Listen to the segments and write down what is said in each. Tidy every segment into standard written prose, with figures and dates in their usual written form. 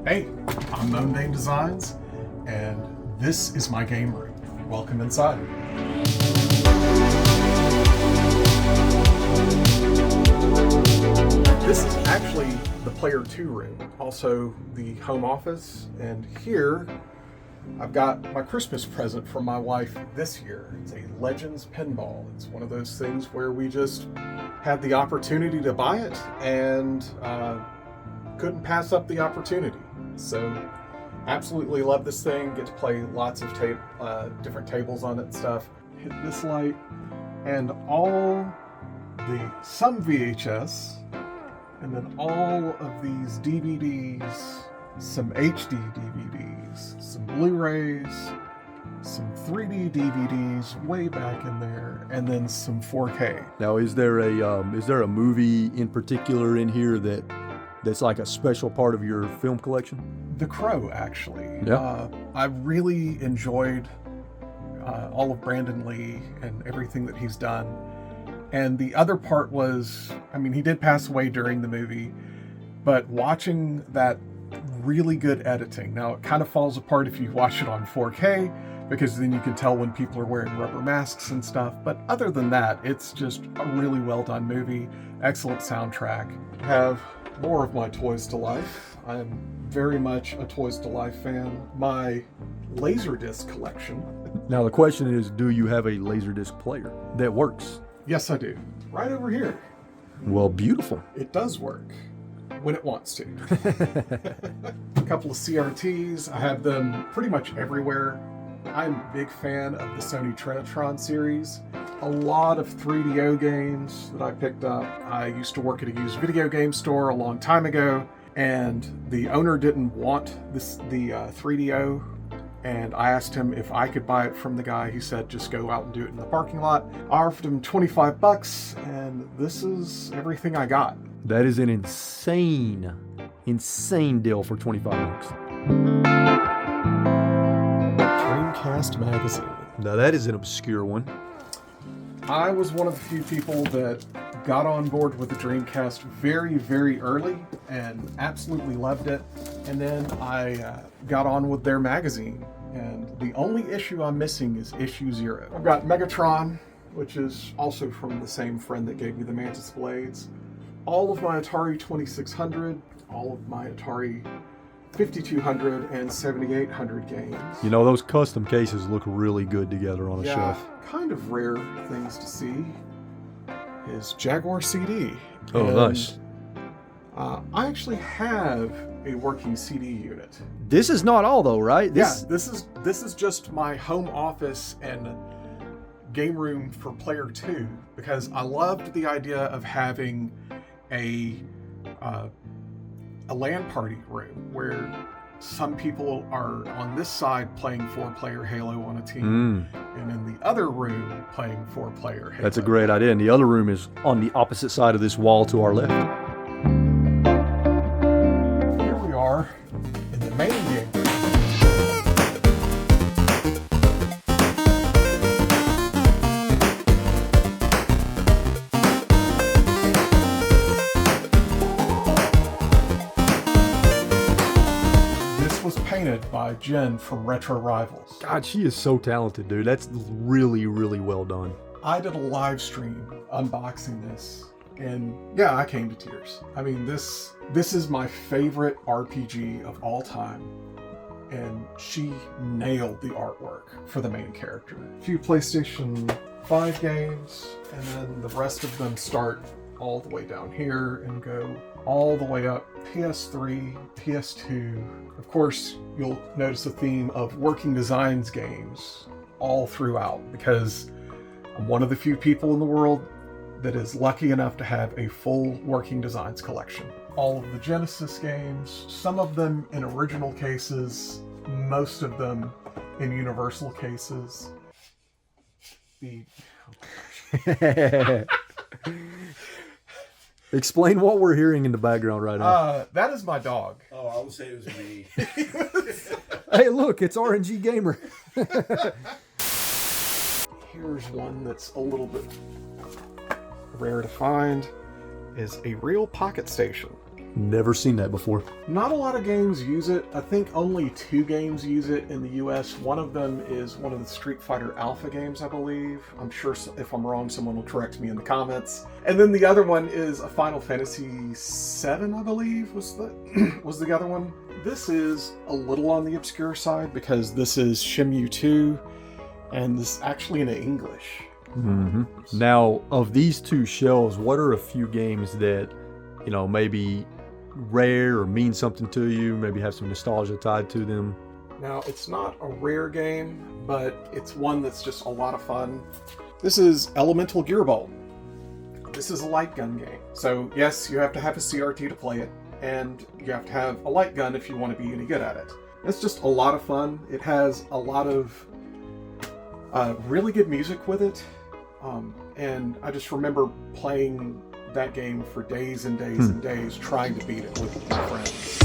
Hey, I'm Moandain Designs, and this is my game room. Welcome inside. This is actually the Player 2 room, also the home office, and here I've got my Christmas present from my wife this year. It's a Legends Pinball. It's one of those things where we just had the opportunity to buy it and couldn't pass up the opportunity. So absolutely love this thing. Get to play lots of different tables on it and stuff. Hit this light and some VHS and then all of these DVDs, some HD DVDs, some Blu-rays, some 3D DVDs way back in there, and then some 4K. Now, is there a movie in particular in here that's like a special part of your film collection? The Crow, actually. Yeah. I really enjoyed all of Brandon Lee and everything that he's done. And the other part was, I mean, he did pass away during the movie, but watching that really good editing. Now, it kind of falls apart if you watch it on 4K, because then you can tell when people are wearing rubber masks and stuff. But other than that, it's just a really well done movie. Excellent soundtrack. I have more of my Toys to Life. I'm very much a Toys to Life fan. My Laserdisc collection. Now, the question is, do you have a Laserdisc player that works? Yes, I do. Right over here. Well, beautiful. It does work when it wants to. A couple of CRTs. I have them pretty much everywhere. I'm a big fan of the Sony Trinitron series. A lot of 3DO games that I picked up. I used to work at a used video game store a long time ago, and the owner didn't want the 3DO, and I asked him if I could buy it from the guy. He said, just go out and do it in the parking lot. I offered him $25, and this is everything I got. That is an insane deal for $25. Dreamcast magazine. Now, that is an obscure one. I was one of the few people that got on board with the Dreamcast very, very early and absolutely loved it. And then I got on with their magazine. And the only issue I'm missing is issue 0. I've got Megatron, which is also from the same friend that gave me the Mantis Blades. All of my Atari 2600, all of my Atari 5200 and 7800 games. You know, those custom cases look really good together on a shelf. Kind of rare things to see is Jaguar CD. Oh, and, nice. I actually have a working CD unit. This is not all, though, right? This is just my home office and game room for Player 2, because I loved the idea of having a LAN party room where some people are on this side playing 4-player Halo on a team, and in the other room playing 4-player Halo. That's a great idea. And the other room is on the opposite side of this wall to our left. Here we are in the main game room. Painted by Jen from Retro Rivals. God, she is so talented, dude. That's really, really well done. I did a live stream unboxing this, and yeah, I came to tears. I mean, this is my favorite RPG of all time, and she nailed the artwork for the main character. A few PlayStation 5 games, and then the rest of them start all the way down here and go all the way up. PS3, PS2. Of course, you'll notice a theme of working designs games all throughout, because I'm one of the few people in the world that is lucky enough to have a full working designs collection. All of the Genesis games, some of them in original cases, most of them in universal cases. Explain what we're hearing in the background right now. That is my dog. Oh, I would say it was me. Hey, look, it's RNG Gamer. Here's one that's a little bit rare to find, is a real pocket station. Never seen that before. Not a lot of games use it. I think only 2 games use it in the US. One of them is one of the Street Fighter Alpha games, I believe. I'm sure if I'm wrong, someone will correct me in the comments. And then the other one is a Final Fantasy VII, I believe, was the other one. This is a little on the obscure side because this is Shenmue 2, and this is actually in English. Mm-hmm. Now, of these 2 shelves, what are a few games that, you know, maybe rare or mean something to you, maybe have some nostalgia tied to them? Now, it's not a rare game, but it's one that's just a lot of fun. This is Elemental Gearbolt. This is a light gun game. So yes, you have to have a CRT to play it, and you have to have a light gun if you want to be any good at it. It's just a lot of fun. It has a lot of really good music with it, and I just remember playing that game for days and days and days, trying to beat it with my friends.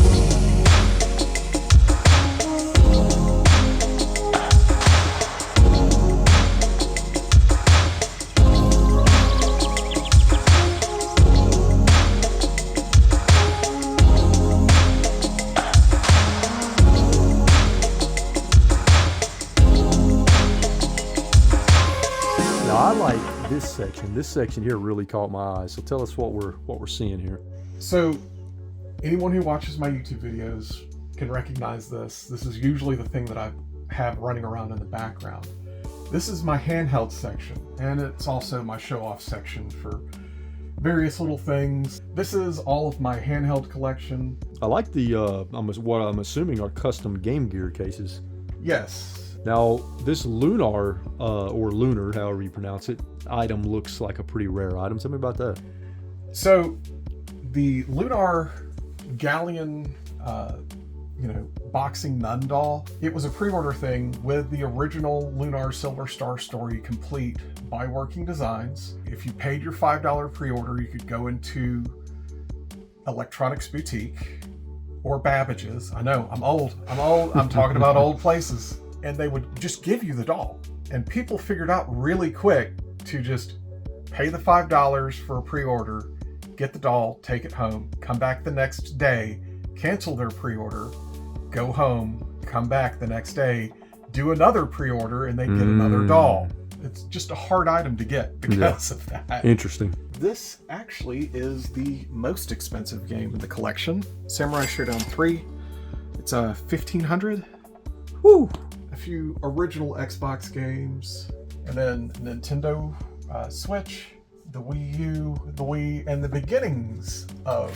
Now, I like this section. This section here really caught my eye. So tell us what we're seeing here. So anyone who watches my YouTube videos can recognize this. This is usually the thing that I have running around in the background. This is my handheld section, and it's also my show-off section for various little things. This is all of my handheld collection. I like the what I'm assuming are custom Game Gear cases. Yes. Now, this Lunar, or Lunar, however you pronounce it, item looks like a pretty rare item. Tell me about that. So, the Lunar Galleon, boxing nun doll, it was a pre-order thing with the original Lunar Silver Star story complete by Working Designs. If you paid your $5 pre-order, you could go into Electronics Boutique or Babbage's. I know, I'm old. I'm talking about old places. And they would just give you the doll. And people figured out really quick to just pay the $5 for a pre-order, get the doll, take it home, come back the next day, cancel their pre-order, go home, come back the next day, do another pre-order, and they get another doll. It's just a hard item to get because of that. Interesting. This actually is the most expensive game in the collection. Samurai Showdown 3. It's a $1,500. Woo! A few original Xbox games, and then Nintendo Switch, the Wii U, the Wii, and the beginnings of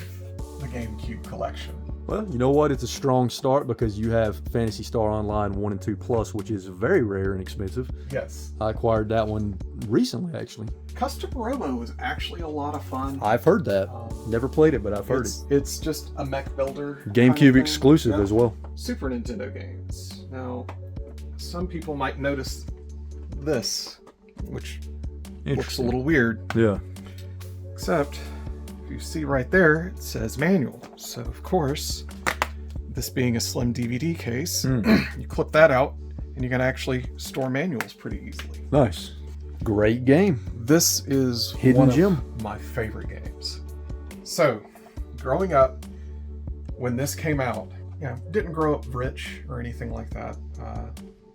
the GameCube collection. Well, you know what? It's a strong start because you have Phantasy Star Online 1 and 2 Plus, which is very rare and expensive. Yes. I acquired that one recently, actually. Custom Robo is actually a lot of fun. I've heard that. Never played it, but I've heard it. It's just a mech builder. GameCube exclusive as well. Super Nintendo games. Now, some people might notice this, which looks a little weird. Yeah. Except, if you see right there, it says manual. So, of course, this being a slim DVD case, you clip that out, and you can actually store manuals pretty easily. Nice. Great game. This is Hidden gem. Of my favorite games. So, growing up, when this came out, didn't grow up rich or anything like that.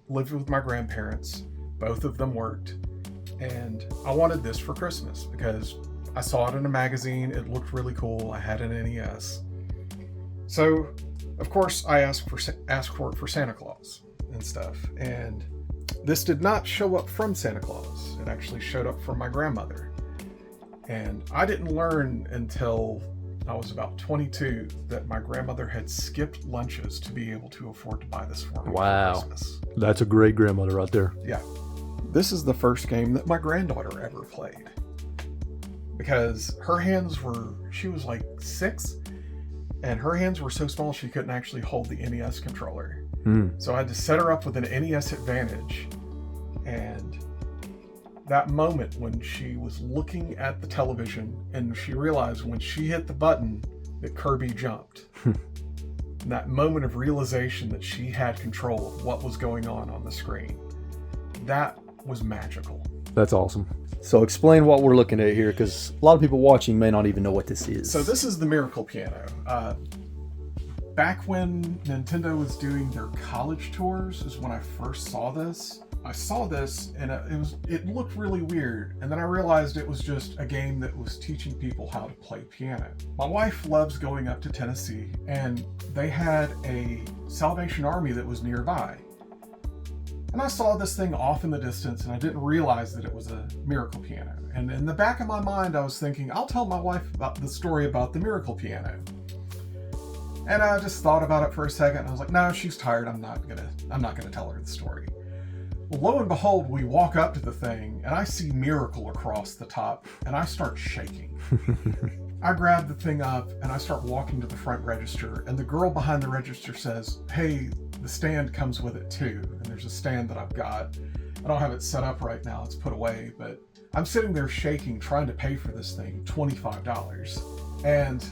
Lived with my grandparents. Both of them worked. And I wanted this for Christmas because I saw it in a magazine. It looked really cool. I had an NES. So, of course, I asked for it for Santa Claus and stuff. And this did not show up from Santa Claus. It actually showed up from my grandmother. And I didn't learn until I was about 22 that my grandmother had skipped lunches to be able to afford to buy this for me for Christmas. That's a great grandmother right there. Yeah. This is the first game that my granddaughter ever played. Because she was like 6, and her hands were so small she couldn't actually hold the NES controller. So I had to set her up with an NES Advantage. And that moment when she was looking at the television and she realized when she hit the button that Kirby jumped. That moment of realization that she had control of what was going on the screen. That was magical. That's awesome. So explain what we're looking at here, because a lot of people watching may not even know what this is. So this is the Miracle Piano. Back when Nintendo was doing their college tours is when I first saw this. I saw this and it looked really weird, and then I realized it was just a game that was teaching people how to play piano. My wife loves going up to Tennessee, and they had a Salvation Army that was nearby. And I saw this thing off in the distance, and I didn't realize that it was a Miracle Piano. And in the back of my mind, I was thinking, I'll tell my wife about the story about the Miracle Piano. And I just thought about it for a second, and I was like, no, she's tired. I'm not gonna tell her the story. Well, lo and behold, we walk up to the thing, and I see Miracle across the top, and I start shaking. I grab the thing up, and I start walking to the front register, and the girl behind the register says, hey, the stand comes with it too. And there's a stand that I've got. I don't have it set up right now, it's put away, but I'm sitting there shaking, trying to pay for this thing, $25. And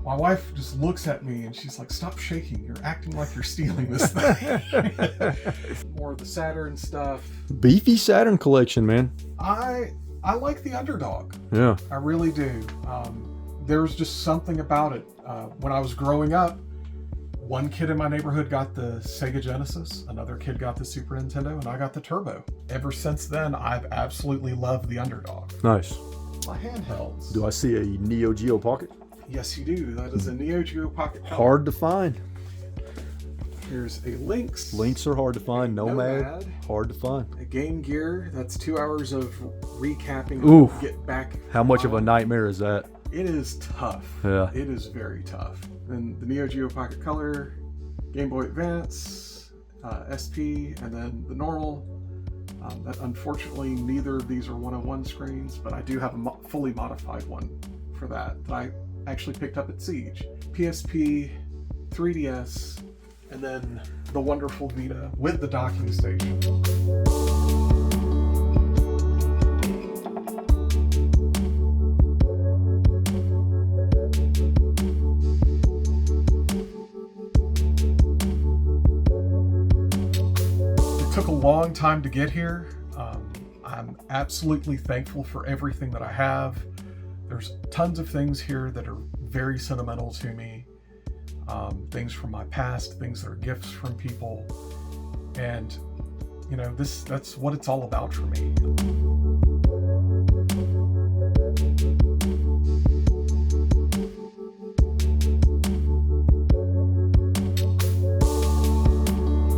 my wife just looks at me and she's like, stop shaking, you're acting like you're stealing this thing. More of the Saturn stuff. Beefy Saturn collection, man. I like the Underdog. Yeah. I really do. There's just something about it. When I was growing up, one kid in my neighborhood got the Sega Genesis, another kid got the Super Nintendo, and I got the Turbo. Ever since then, I've absolutely loved the Underdog. Nice. My Handhelds. Do I see a Neo Geo Pocket? Yes, you do. That is a Neo Geo Pocket Color. Hard to find. Here's a Lynx. Lynx are hard to find. Nomad, hard to find. A Game Gear. That's 2 hours of recapping. Ooh. Get back. How much of a nightmare is that? It is tough. Yeah. It is very tough. Then the Neo Geo Pocket Color, Game Boy Advance, SP, and then the normal. Unfortunately, neither of these are 101 screens, but I do have a fully modified one for that I actually picked up at Siege. PSP, 3DS, and then the wonderful Vita with the docking station. It took a long time to get here. I'm absolutely thankful for everything that I have. There's tons of things here that are very sentimental to me. Things from my past, things that are gifts from people. And, you know, that's what it's all about for me.